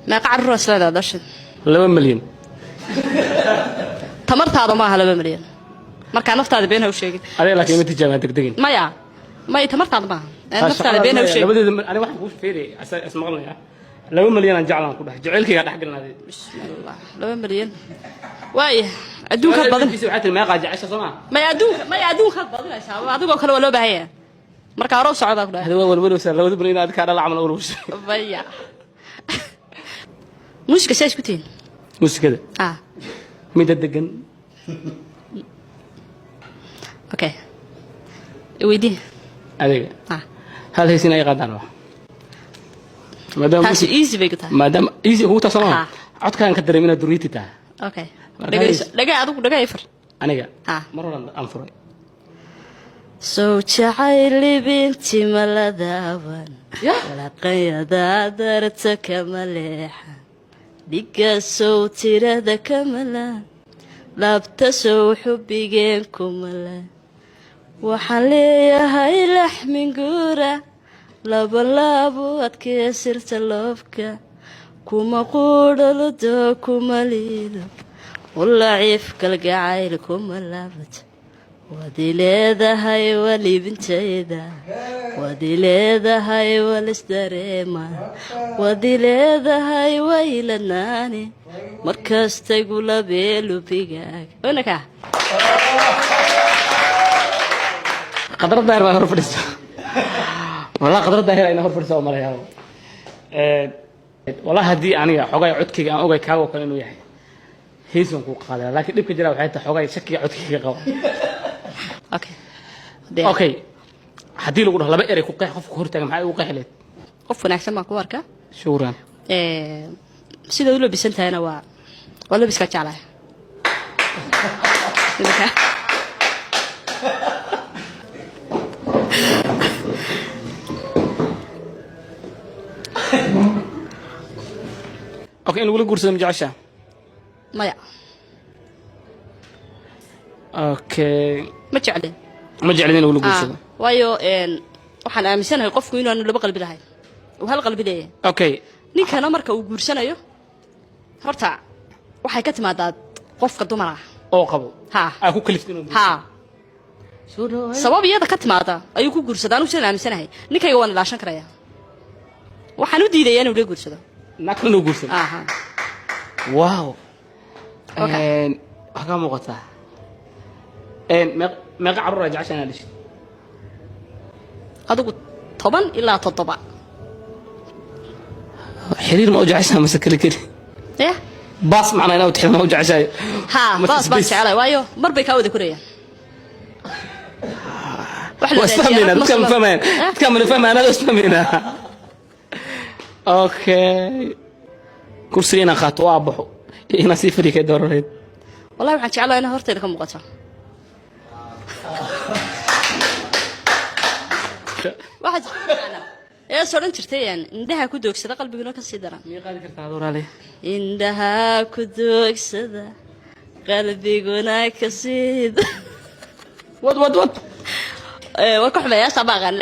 ما قعر الراس لا داشن 2 مليون tamartaada maaha 2 milyan marka naftaada been ha u sheegin adiga laakiin ma tijaabaan degdegin maya tamartaada maaha naftaada been ha u sheegin labadeeda ani waxaan ku fiiriyay asmaqlaya 2 milyan aan jeclaan ku dhax jaceelkayga dhax galnaaday bismillah 2 milyan waay adduunka badan waxay tilmaaqaa jacaysa Soomaa maya adduunka badanaysa adigoo kale waa loo baahan yahay marka hore u socda ku dhahay hada walwal 2 milyan aad ka dhal amal oo rushay maya mushka says ku tiin mushkada mid degan okay weydii adiga hal haysin ay qadaan wax taas easy bay ku tahay madam easy uu taasoo codkaan ka dareemina duriiti taa okay dhaga adigu dhaga ifar aniga mar hore aan furay soo jacayli binti maladawan wala qayada darta kamaleexa diga soo tirada kamala labta soo xubigeen kumala waxaan leeyahay laxmin guura labo adkeysirta loofka kuma quudhalo doo kuma liilo walaciif kalgacayl kuma laabad waadi leedahay walibintayda waadi leedahay walisdareema waadi leedahay waylanaani markasta gula beelubigaag wanaka qadar daahir baa hor fadhiso wala qadar daahir ayna hor fadhiso malayaabo wala hadii aniga xogay codkayga aan ogay kaago kale inuu yahay heesan ku qaaday laakiin dibka jira waxay tahay xogay shakiga codkayga qabo okay hadii lagu dhaho laba eray ku qeex qofku hortaagan maxay ugu qeexleed qof wanaagsan ma ku arka shuuran sida uu labisantayna waa labiska jaclay okay in wala guursado ma jeceshaa maya okay ma jeclin in wala guursado waayo waxaan aaminsanahay qofku inuu laba qalbi lahayn oo hal qalbi leeyahay okay ninkana marka uu guursanayo horta waxay ka timaadaa qofka dumar ah oo qabo ku kaliftin sabab iyada ka timaada ayuu ku guursadaa anigu sidaan aaminsanahay ninkayga waan ilaashan karayaa waxaan u diidayaa inuu la guursado nakna guursado wow waxa ka muuqata meeqa carruur ah jeceshahay inaad dhashay adigu 10 ilaa 7 xiriir ma u jeceshahay mase kale baas macnaa inaad tixna u jeceshahay baas jecelahay waayo mar bay ka wada korayaan واسمعنا كم فهمان كم فهمان انا اسمعنا اوكي كرسينا خطوه ابخو هنا سيفري كدوريد والله waxaan jeclahay in horteeda ka muuqato waxa soo jirteen indaha ku doogsada qalbiguna ka sii daran mii qaadi kartaa doorale indaha ku doogsada qalbiguna ka sii wad وكحمة يا صباغا